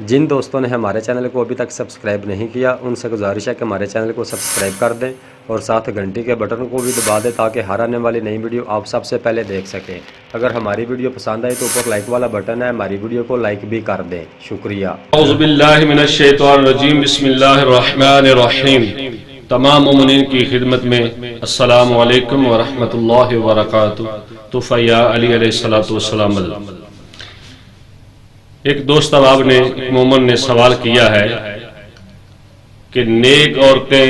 جن دوستوں نے ہمارے چینل کو ابھی تک سبسکرائب نہیں کیا ان سے گزارش ہے کہ ہمارے چینل کو سبسکرائب کر دیں اور ساتھ گھنٹی کے بٹن کو بھی دبا دیں تاکہ ہر آنے والی نئی ویڈیو آپ سب سے پہلے دیکھ سکیں۔ اگر ہماری ویڈیو پسند آئی تو اوپر لائک والا بٹن ہے، ہماری ویڈیو کو لائک بھی کر دیں۔ شکریہ۔ اعوذ باللہ من الشیطان الرجیم، بسم اللہ الرحمن الرحیم۔ تمام مومنین کی خدمت میں السلام علیکم ورحمۃ اللہ وبرکاتہ۔ توفیہ علی علیہ السلام۔ ایک دوست احباب نے، ایک مومن نے سوال کیا ہے کہ نیک عورتیں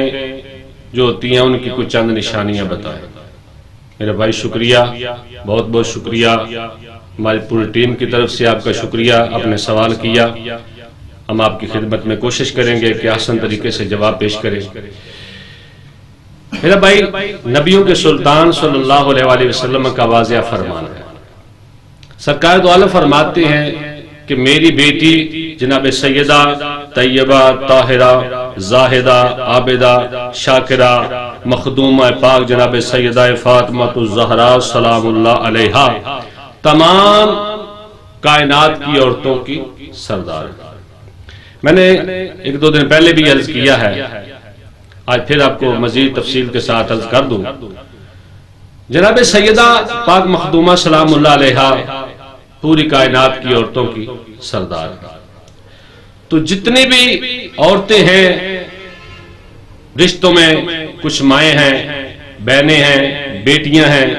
جو ہوتی ہیں ان کی کچھ چند نشانیاں بتائیں۔ میرے بھائی شکریہ، بہت بہت شکریہ، ہماری پوری ٹیم کی طرف سے آپ کا شکریہ، آپ نے سوال کیا۔ ہم آپ کی خدمت میں کوشش کریں گے کہ آسان طریقے سے جواب پیش کریں۔ میرا بھائی، نبیوں کے سلطان صلی اللہ علیہ وآلہ وسلم کا واضح فرمان ہے۔ سرکار دو عالم فرماتے ہیں کہ میری بیٹی جناب سیدہ طیبہ طاہرہ زاہدہ عابدہ شاکرہ مخدومہ پاک جناب سیدہ فاطمہ الزہرا سلام اللہ علیہا تمام کائنات کی عورتوں کی سردار ہے۔ میں نے ایک دو دن پہلے بھی عرض کیا ہے، آج پھر آپ کو مزید تفصیل کے ساتھ عرض کر دوں۔ جناب سیدہ پاک مخدومہ سلام اللہ علیہا پوری کائنات کی عورتوں کی سردار ہے۔ تو جتنی بھی عورتیں ہیں رشتوں میں، کچھ مائیں ہیں، بہنیں ہیں، بیٹیاں ہیں،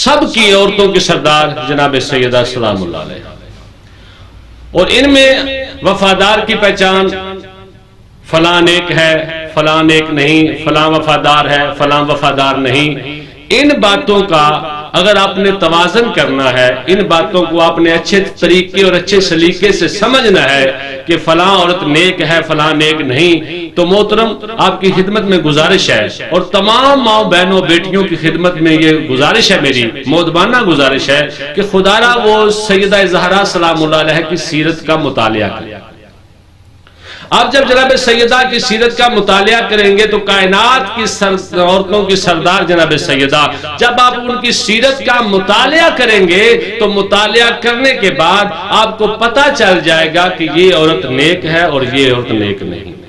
سب کی عورتوں کی سردار جناب سیدہ سلام اللہ علیہ۔ اور ان میں وفادار کی پہچان فلاں نیک ہے، فلاں نیک نہیں، فلاں وفادار ہے، فلاں وفادار نہیں، ان باتوں کا اگر آپ نے توازن کرنا ہے، ان باتوں کو آپ نے اچھے طریقے اور اچھے سلیقے سے سمجھنا ہے کہ فلاں عورت نیک ہے، فلاں نیک نہیں، تو محترم آپ کی خدمت میں گزارش ہے، اور تمام ماؤں بہنوں بیٹیوں کی خدمت میں یہ گزارش ہے، میری مؤدبانہ گزارش ہے کہ خدا را وہ سیدہ زہرا سلام اللہ علیہ کی سیرت کا مطالعہ کریں۔ آپ جب جناب سیدہ کی سیرت کا مطالعہ کریں گے تو کائنات کی عورتوں کی سردار جناب سیدہ، جب آپ ان کی سیرت کا مطالعہ کریں گے تو مطالعہ کرنے کے بعد آپ کو پتہ چل جائے گا کہ یہ عورت نیک ہے اور یہ عورت نیک نہیں۔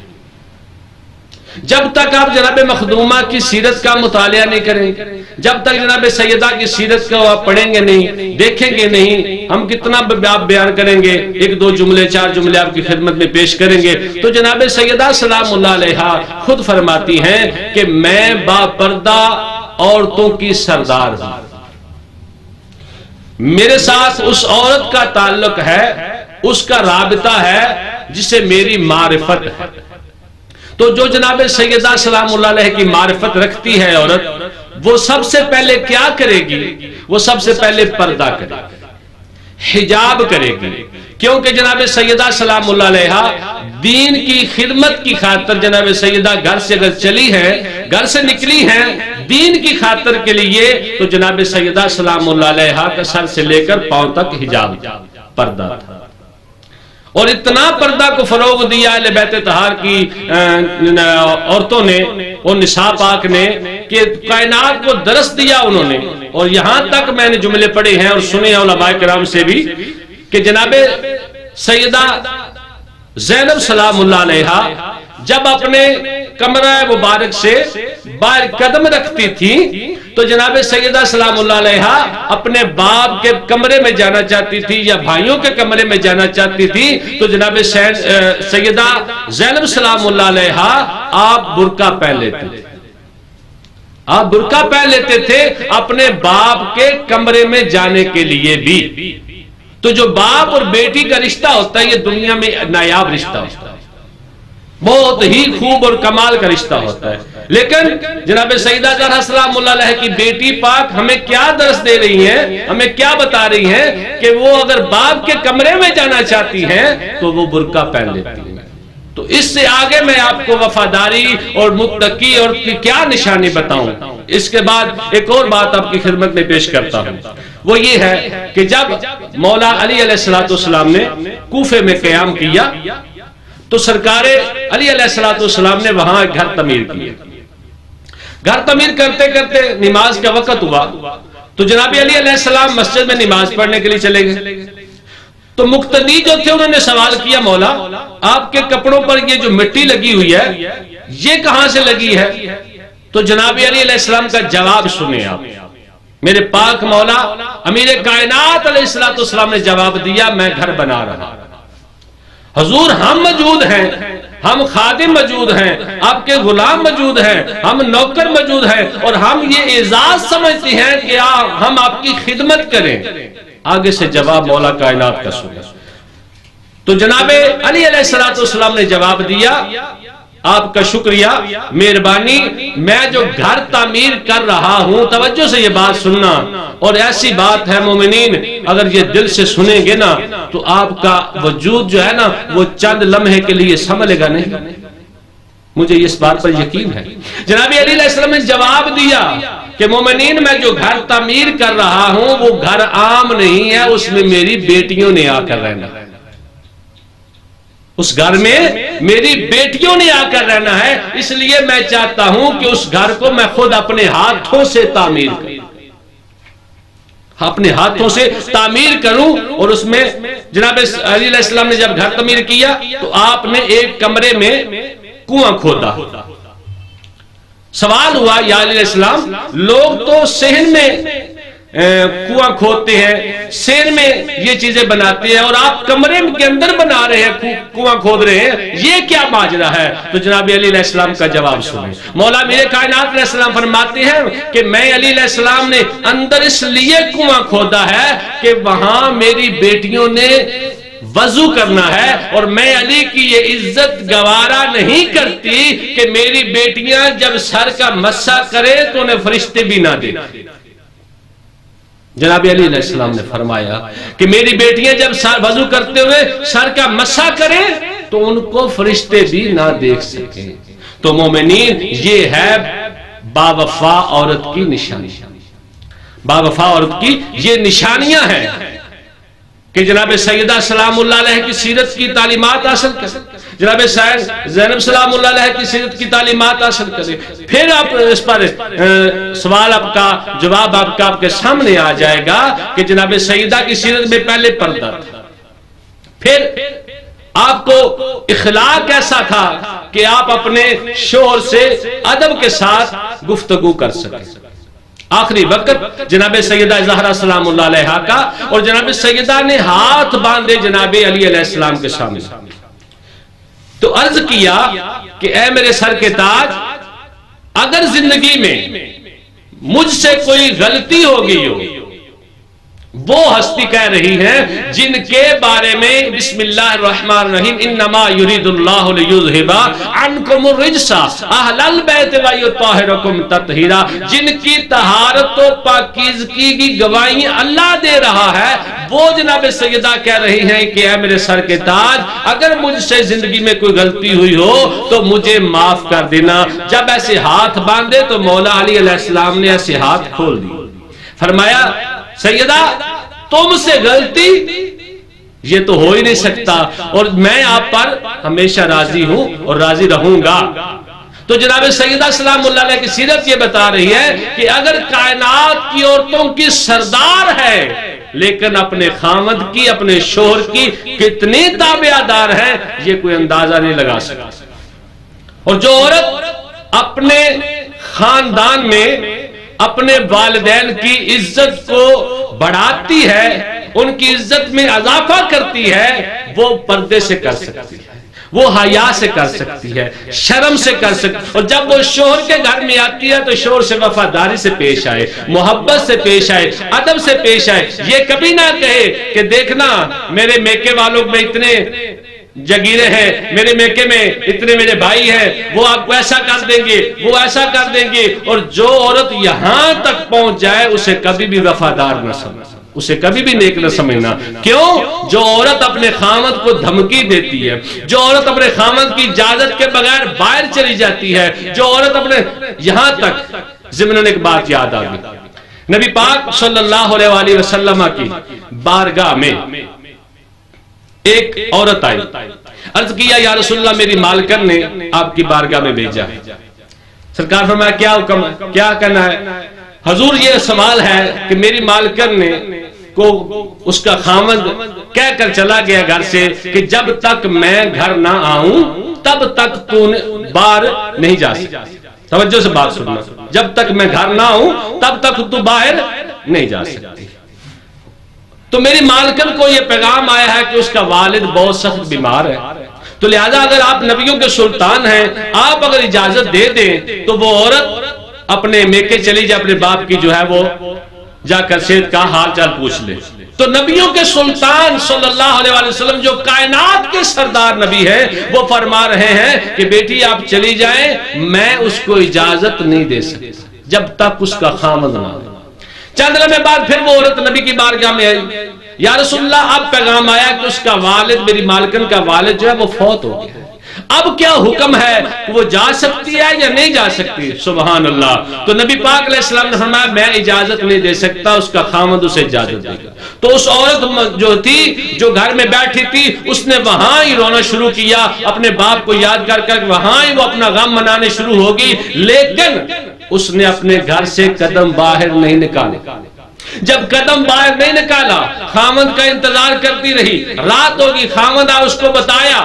جب تک آپ جناب مخدومہ کی سیرت کا مطالعہ نہیں کریں گے، جب تک جناب سیدہ کی سیرت کو آپ پڑھیں گے نہیں، دیکھیں گے نہیں، ہم کتنا آپ بیان کریں گے، ایک دو جملے چار جملے آپ کی خدمت میں پیش کریں گے، تو جناب سیدہ سلام اللہ علیہا خود فرماتی ہیں کہ میں با پردہ عورتوں کی سردار ہوں، میرے ساتھ اس عورت کا تعلق ہے، اس کا رابطہ ہے جسے میری معرفت ہے۔ تو جو جناب سیدہ سلام اللہ علیہ کی معرفت رکھتی ہے عورت، وہ سب سے پہلے کیا کرے گی؟ وہ سب سے پہلے پردہ کرے گی، حجاب کرے گی، کیونکہ جناب سیدہ سلام اللہ علیہ دین کی خدمت کی خاطر جناب سیدہ گھر سے اگر چلی ہے، گھر سے نکلی ہیں دین کی خاطر کے لیے، تو جناب سیدہ سلام اللہ علیہ کا سر سے لے کر پاؤں تک حجاب پردہ تھا۔ اور اتنا پردہ کو فروغ دیا اہل بیت طہار کی عورتوں نے اور نساء پاک نے کہ کائنات کو درس دیا انہوں نے۔ اور یہاں تک میں نے جملے پڑھے ہیں اور سنے ہیں علماء کرام سے بھی کہ جناب سیدہ زینب سلام اللہ علیہ جب اپنے کمرہ مبارک سے باہر قدم رکھتی تھی تو جناب سیدہ سلام اللہ علیہ اپنے باپ کے کمرے میں جانا چاہتی تھی یا بھائیوں کے کمرے میں جانا چاہتی تھی تو جناب سیدہ زینب سلام اللہ علیہ آپ برقع پہن لیتے تھے، آپ برقع پہن لیتے تھے اپنے باپ کے کمرے میں جانے کے لیے بھی۔ تو جو باپ اور بیٹی کا رشتہ ہوتا ہے یہ دنیا میں نایاب رشتہ ہوتا ہے، بہت ہی خوب اور کمال کا رشتہ ہوتا ہے۔ لیکن جناب سیدہ زہرا سلام اللہ علیہ کی بیٹی پاک ہمیں کیا درس دے رہی ہیں، ہمیں کیا بتا رہی ہیں کہ وہ اگر باپ کے کمرے میں جانا چاہتی ہیں تو وہ برقع پہن لیتی ہیں۔ تو اس سے آگے میں آپ کو وفاداری اور متقی اور کیا نشانی بتاؤں۔ اس کے بعد ایک اور بات آپ کی خدمت میں پیش کرتا ہوں، وہ یہ ہے کہ جب مولا علی علیہ السلام نے کوفے میں قیام کیا تو سرکار علی علیہ السلام نے وہاں ایک گھر تعمیر کیا۔ گھر تعمیر کرتے کرتے نماز کا وقت ہوا تو جناب علی علیہ السلام مسجد میں نماز پڑھنے کے لیے چلے گئے۔ تو مقتدی جو تھے انہوں نے سوال کیا مولا آپ کے کپڑوں پر یہ جو مٹی لگی ہوئی ہے یہ کہاں سے لگی ہے؟ تو جناب علی علیہ السلام کا جواب سنیں آپ. میرے پاک مولا امیر کائنات علیہ السلام نے جواب دیا میں گھر بنا رہا. حضور ہم موجود ہیں، ہم خادم موجود ہیں، آپ کے غلام موجود ہیں، ہم نوکر موجود ہیں، اور ہم یہ اعزاز سمجھتے ہیں کہ ہم آپ کی خدمت کریں. آگے سے جواب مولا کائنات کا سنیں. تو جناب علی علیہ السلام نے جواب دیا آپ کا شکریہ مہربانی، میں جو گھر تعمیر کر رہا ہوں، توجہ سے یہ بات سننا، اور ایسی بات ہے مومنین اگر یہ دل سے سنیں گے نا تو آپ کا وجود جو ہے نا وہ چند لمحے کے لیے سنبھلے گا نہیں. مجھے اس بات پر یقین ہے. جناب علی علیہ السلام نے جواب دیا کہ مومنین میں جو گھر تعمیر کر رہا ہوں وہ گھر عام نہیں ہے، اس میں میری بیٹیوں نے آ کر رہنا ہے. اس گھر میں میری بیٹیوں نے آ کر رہنا ہے، اس لیے میں چاہتا ہوں کہ اس گھر کو میں خود اپنے ہاتھوں سے تعمیر کروں، اپنے ہاتھوں سے تعمیر کروں. اور اس میں جناب علی علیہ السلام نے جب گھر تعمیر کیا تو آپ نے ایک کمرے میں کنواں کھودا. سوال ہوا یا علیہ السلام لوگ تو صحن میں کنواں کھودتے ہیں، صحن میں یہ چیزیں بناتے ہیں، اور آپ کمرے کے اندر بنا رہے ہیں، کنواں کھود رہے ہیں، یہ کیا ماجرا ہے؟ تو جناب علی علیہ السلام کا جواب سنیں. مولا میرے کائنات علیہ السلام فرماتے ہیں کہ میں علی علیہ السلام نے اندر اس لیے کنواں کھودا ہے کہ وہاں میری بیٹیوں نے وضو کرنا ہے، اور میں علی کی یہ عزت گوارا نہیں کرتی کہ میری بیٹیاں جب سر کا مسح کرے تو انہیں فرشتے بھی نہ دیں. جناب علی علیہ السلام نے فرمایا کہ میری بیٹیاں جب وضو کرتے ہوئے سر کا مسح کریں تو ان کو فرشتے بھی نہ دیکھ سکیں. تو مومنین یہ ہے باوفا عورت کی نشانی. باوفا عورت کی یہ نشانیاں ہیں کہ جناب سیدہ سلام اللہ علیہ کی سیرت کی تعلیمات حاصل کریں، جناب زینب سلام اللہ علیہ کی سیرت کی تعلیمات حاصل کریں. پھر آپ اس پر سوال آپ کا جواب آپ کے سامنے آ جائے گا کہ جناب سیدہ کی سیرت میں پہلے پردہ تھا، پھر آپ کو اخلاق ایسا تھا کہ آپ اپنے شوہر سے ادب کے ساتھ گفتگو کر سکیں. آخری وقت جناب سیدہ زہرا سلام اللہ علیہ کا، اور جناب سیدہ نے ہاتھ باندھے جناب علی علیہ السلام کے سامنے، تو عرض کیا کہ اے میرے سر کے تاج، اگر زندگی میں مجھ سے کوئی غلطی ہو گئی ہو، وہ ہستی کہہ رہی ہیں جن کے بارے میں بسم اللہ الرحمن الرحیم انما یرید اللہ لیذھب عنکم الرجس اہل البیت ویطہرکم تطہیرا، جن کی طہارت و پاکیزگی کی گواہی اللہ دے رہا ہے، وہ جناب سیدہ کہہ رہی ہیں کہ اے میرے سر کے تاج، اگر مجھ سے زندگی میں کوئی غلطی ہوئی ہو تو مجھے معاف کر دینا. جب ایسے ہاتھ باندھے تو مولا علی علیہ السلام نے ایسے ہاتھ کھول دی، فرمایا سیدہ تم سے غلطی یہ تو ہو ہی نہیں سکتا، اور میں آپ پر ہمیشہ راضی ہوں اور راضی رہوں گا. تو جناب سیدہ سلام اللہ علیہ کی سیرت یہ بتا رہی ہے کہ اگر کائنات کی عورتوں کی سردار ہے لیکن اپنے خاوند کی، اپنے شوہر کی کتنی تابعدار ہے یہ کوئی اندازہ نہیں لگا سکتا. اور جو عورت اپنے خاندان میں اپنے والدین کی عزت کو بڑھاتی ہے، ان کی عزت میں اضافہ کرتی ہے، وہ پردے سے کر سکتی ہے، وہ حیا سے کر سکتی ہے، شرم سے کر سکتی ہے. اور جب وہ شوہر کے گھر میں آتی ہے تو شوہر سے وفاداری سے پیش آئے، محبت سے پیش آئے، ادب سے پیش آئے. یہ کبھی نہ کہے کہ دیکھنا میرے میکے والوں میں اتنے جگیرے ہیں، میرے میکے میں اتنے میرے بھائی ہیں، وہ آپ کو ایسا کر دیں گے، وہ ایسا کر دیں گے. اور جو عورت یہاں تک پہنچ جائے اسے کبھی بھی وفادار نہ سمجھنا، اسے کبھی بھی نیک نہ سمجھنا. کیوں؟ جو عورت اپنے خاوند کو دھمکی دیتی ہے، جو عورت اپنے خاوند کی اجازت کے بغیر باہر چلی جاتی ہے، جو عورت اپنے یہاں تک ضمن ایک بات یاد آ گئی. نبی پاک صلی اللہ علیہ وسلم کی بارگاہ میں ایک عورت آئی، عرض کیا یا رسول اللہ میری مالکن نے آپ کی بارگاہ میں بھیجا. سرکار فرمایا کیا حکم، کیا کرنا ہے؟ حضور یہ سوال ہے کہ میری مالکن نے کو اس کا خاوند کہہ کر چلا گیا گھر سے کہ جب تک میں گھر نہ آؤں تب تک تو باہر نہیں جا سکتا. توجہ سے بات سننا, جب تک میں گھر نہ آؤں تب تک تو باہر نہیں جا سکتی. تو میری مالکن کو یہ پیغام آیا ہے کہ اس کا والد بہت سخت بیمار ہے, تو لہذا اگر آپ نبیوں کے سلطان ہیں, آپ اگر اجازت دے دیں تو وہ عورت اپنے میکے چلی جائے, اپنے باپ کی جو ہے وہ جا کر صحت کا حال چال پوچھ لے. تو نبیوں کے سلطان صلی اللہ علیہ وسلم جو کائنات کے سردار نبی ہیں, وہ فرما رہے ہیں کہ بیٹی آپ چلی جائیں, میں اس کو اجازت نہیں دے سکتا جب تک اس کا خاوند نہ آئے. چند لمحے بعد پھر وہ عورت نبی کی بارگاہ میں آئی, یا رسول اللہ اب پیغام آیا کہ اس کا والد, میری مالکن کا والد جو ہے وہ فوت ہو گیا, اب کیا حکم ہے, وہ جا سکتی ہے یا نہیں جا سکتی؟ سبحان اللہ. تو نبی پاک علیہ السلام نے فرمایا میں اجازت نہیں دے سکتا, اس کا خاوند اسے اجازت دے گا. تو اس عورت جو تھی, جو گھر میں بیٹھی تھی, اس نے وہاں ہی رونا شروع کیا, اپنے باپ کو یاد کر کر وہاں ہی وہ اپنا غم منانے شروع ہوگی. لیکن اس نے اپنے گھر سے قدم باہر نہیں نکالا. جب قدم باہر نہیں نکالا, خاوند کا انتظار کرتی رہی, رات ہوگی, خاوند آ اس کو بتایا,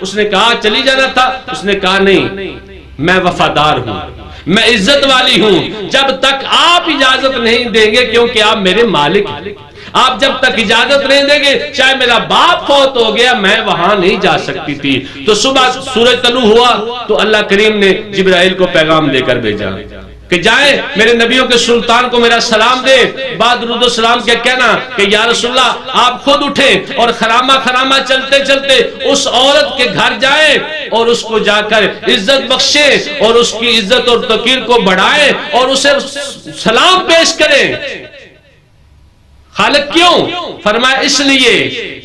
اس نے کہا چلی جانا تھا, اس نے کہا نہیں, میں وفادار ہوں, میں عزت والی ہوں, جب تک آپ اجازت نہیں دیں گے, کیونکہ آپ میرے مالک ہیں, آپ جب تک اجازت نہیں دیں گے, چاہے میرا باپ فوت ہو گیا, میں وہاں نہیں جا سکتی تھی. تو صبح سورج طلوع ہوا تو اللہ کریم نے جبرائیل کو پیغام دے کر بھیجا کہ جائیں میرے نبیوں کے سلطان کو میرا سلام دے, بعد درود و سلام کے کہنا کہ یا رسول اللہ آپ خود اٹھیں اور خرامہ خرامہ چلتے چلتے اس عورت کے گھر جائیں اور اس کو جا کر عزت بخشیں اور اس کی عزت اور توقیر کو بڑھائیں اور اسے سلام پیش کریں. خالق کیوں؟ فرمایا اس لیے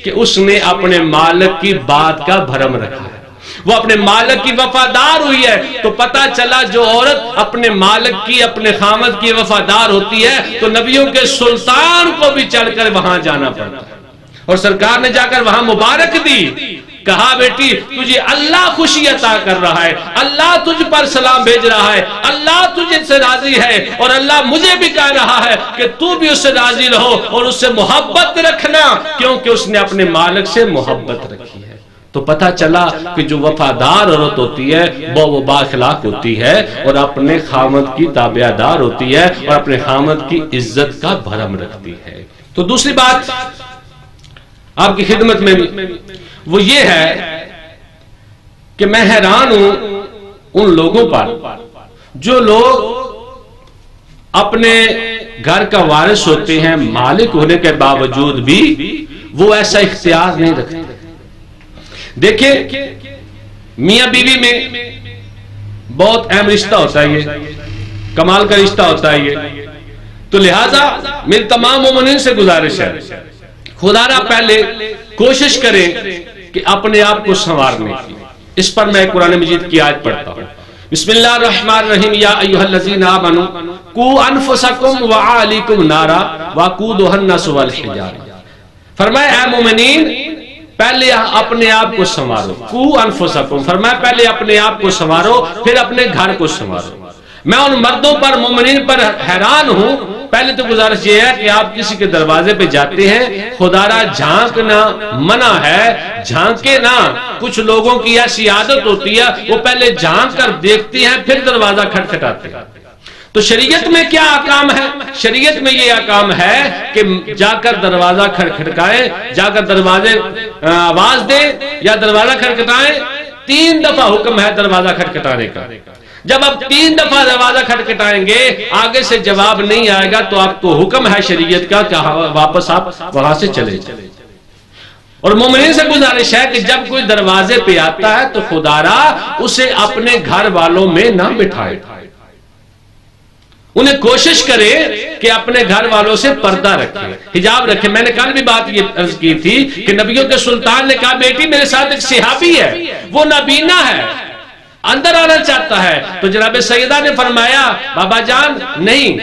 کہ اس نے اپنے مالک کی بات کا بھرم رکھا ہے, وہ اپنے مالک کی وفادار ہوئی ہے. تو پتا چلا جو عورت اپنے مالک کی, اپنے خاوند کی وفادار ہوتی ہے, تو نبیوں کے سلطان کو بھی چڑھ کر وہاں جانا پڑتا ہے. اور سرکار نے جا کر وہاں مبارک دی, کہا بیٹی تجھے اللہ خوشی عطا کر رہا ہے, اللہ تجھ پر سلام بھیج رہا ہے, اللہ تجھے سے راضی ہے, اور اللہ مجھے بھی کہہ رہا ہے کہ تو بھی اس سے راضی رہو اور اس سے محبت رکھنا, کیونکہ اس نے اپنے مالک سے محبت رکھی ہے. تو پتہ چلا کہ جو وفادار عورت ہوتی ہے وہ بااخلاق ہوتی ہے اور اپنے خاوند کی تابعدار ہوتی ہے اور اپنے خاوند کی عزت کا بھرم رکھتی ہے. تو دوسری بات آپ کی خدمت میں وہ یہ ہے کہ میں حیران ہوں ان لوگوں پر جو لوگ اپنے گھر کا وارث ہوتے ہیں, مالک ہونے کے باوجود بھی وہ ایسا اختیار نہیں رکھتے. دیکھیں میاں بیوی میں بہت اہم رشتہ ہوتا ہے, یہ کمال کا رشتہ ہوتا ہے یہ. تو لہذا میری تمام مومنین سے گزارش ہے, خدا را پہلے کوشش کریں کہ اپنے آپ کو سنوارنے کی. اس پر میں قرآن مجید کی آیت پڑھتا ہوں. بسم اللہ الرحمن الرحیم. یا ایھا الذین آمنوا قوا انفسکم وعلیکم نارا وقودھا الناس والحجارہ. فرمایا اے مومنین پہلے اپنے آپ کو سنوارو. قوا انفسکم فرمایا پہلے اپنے آپ کو سنوارو, پھر اپنے گھر کو سنوارو. میں ان مردوں پر, مومنین پر حیران ہوں. پہلے تو گزارش یہ ہے کہ آپ کسی کے دروازے پہ جاتے ہیں, خدا را جھانکنا منع ہے, جھانکے نہ. کچھ لوگوں کی ایسی عادت ہوتی ہے وہ پہلے جھانک کر دیکھتے ہیں پھر دروازہ کھٹکھٹاتے ہیں. تو شریعت میں کیا احکام ہے؟ شریعت میں یہ احکام ہے کہ جا کر دروازہ کھٹکھٹائیں, جا کر دروازے آواز دیں یا دروازہ کھٹکھٹائیں. 3 دفعہ حکم ہے دروازہ کھٹکھٹانے کا. جب آپ 3 دفعہ دروازہ کھٹکھٹائیں گے, آگے سے جواب نہیں آئے گا, تو آپ کو حکم ہے شریعت کا کہ واپس آپ وہاں سے چلے جائیں. اور مومنین سے گزارش ہے کہ جب کوئی دروازے پہ آتا ہے تو خدا را اسے اپنے گھر والوں میں نہ بٹھائے, انہیں کوشش کرے کہ اپنے گھر والوں سے پردہ رکھے, حجاب رکھے. میں نے کل بھی بات یہ عرض کی تھی کہ نبیوں کے سلطان نے کہا بیٹی میرے ساتھ ایک صحابی ہے, وہ نابینا ہے, اندر آنا چاہتا ہے. تو جناب سیدہ نے فرمایا بابا جان نہیں,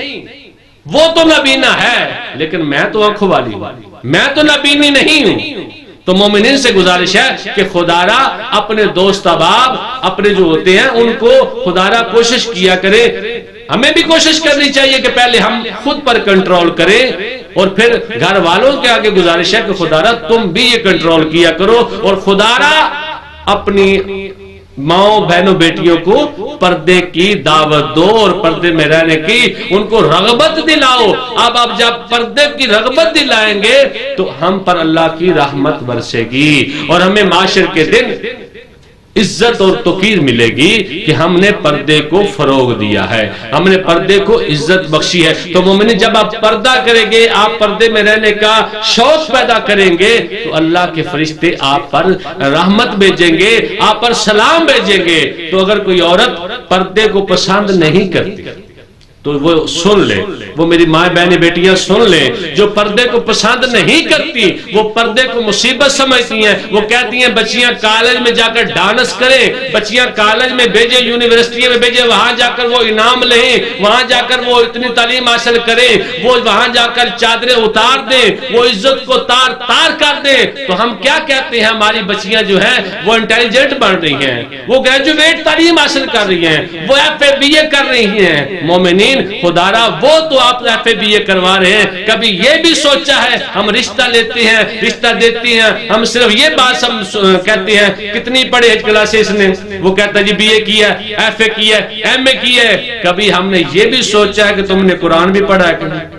وہ تو نابینا ہے لیکن میں تو آنکھوں والی ہوں, میں تو نابینی نہیں ہوں. تو مومنین سے گزارش ہے کہ خدا را اپنے دوست احباب اپنے جو ہوتے ہیں ان کو خدا را کوشش کیا کرے ہمیں بھی کوشش کرنی چاہیے کہ پہلے ہم خود پر کنٹرول کریں اور پھر گھر والوں کے آگے گزارش ہے کہ خدا را تم بھی یہ کنٹرول کیا کرو، اور خدا را اپنی ماؤں بہنوں بیٹیوں کو پردے کی دعوت دو اور پردے میں رہنے کی ان کو رغبت دلاؤ۔ اب آپ جب پردے کی رغبت دلائیں گے تو ہم پر اللہ کی رحمت برسے گی اور ہمیں معاشر کے دن عزت اور توقیر ملے گی کہ ہم نے پردے کو فروغ دیا ہے، ہم نے پردے کو عزت بخشی ہے۔ تو مومنین جب آپ پردہ کریں گے، آپ پردے میں رہنے کا شوق پیدا کریں گے تو اللہ کے فرشتے آپ پر رحمت بھیجیں گے، آپ پر سلام بھیجیں گے۔ تو اگر کوئی عورت پردے کو پسند نہیں کرتی تو وہ سن لے، وہ میری ماں بہنیں بیٹیاں سن لیں، جو پردے کو پسند نہیں کرتی وہ پردے کو مصیبت سمجھتی ہیں، وہ کہتی ہیں بچیاں کالج میں جا کر ڈانس کریں، بچیاں کالج میں بھیجیں، یونیورسٹی میں بھیجیں، وہاں جا کر وہ انعام لیں، وہاں جا کر وہ اتنی تعلیم حاصل کریں، وہ وہاں جا کر چادریں اتار دیں، وہ عزت کو تار تار کر دیں۔ تو ہم کیا کہتے ہیں؟ ہماری بچیاں جو ہیں وہ انٹیلیجنٹ بن رہی ہیں، وہ گریجویٹ تعلیم حاصل کر رہی ہیں، وہ FA/BA کر رہی ہیں۔ مومنین خدا را وہ تو آپ FA/BA کروا رہے ہیں، کبھی یہ بھی سوچا ہے ہم رشتہ لیتے ہیں، رشتہ دیتے ہیں، ہم صرف یہ بات کہتے ہیں کتنی پڑھے کلاسز نے، وہ کہتا ہے جی BA کیا ہے، FA کیا ہے، MA کیا ہے۔ کبھی ہم نے یہ بھی سوچا ہے کہ تم نے قرآن بھی پڑھا ہے کہ نہیں؟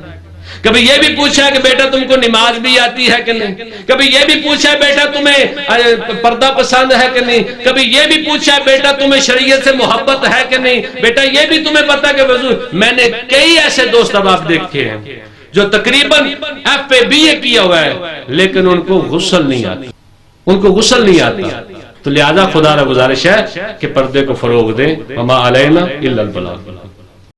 کبھی یہ بھی پوچھا ہے کہ بیٹا تم کو نماز بھی آتی ہے کہ نہیں؟ کبھی یہ بھی پوچھا ہے بیٹا تمہیں پردہ پسند ہے کہ نہیں؟ کبھی یہ بھی پوچھا ہے بیٹا تمہیں شریعت سے محبت ہے کہ نہیں؟ بیٹا یہ بھی تمہیں پتا کہ وضو، میں نے کئی ایسے دوست اب آپ دیکھے ہیں جو تقریباً FA/BA کیا ہوا ہے لیکن ان کو غسل نہیں آتی، ان کو غسل نہیں آتا۔ تو لہذا خدا را گزارش ہے کہ پردے کو فروغ دیں، وما علینا الا البلاغ۔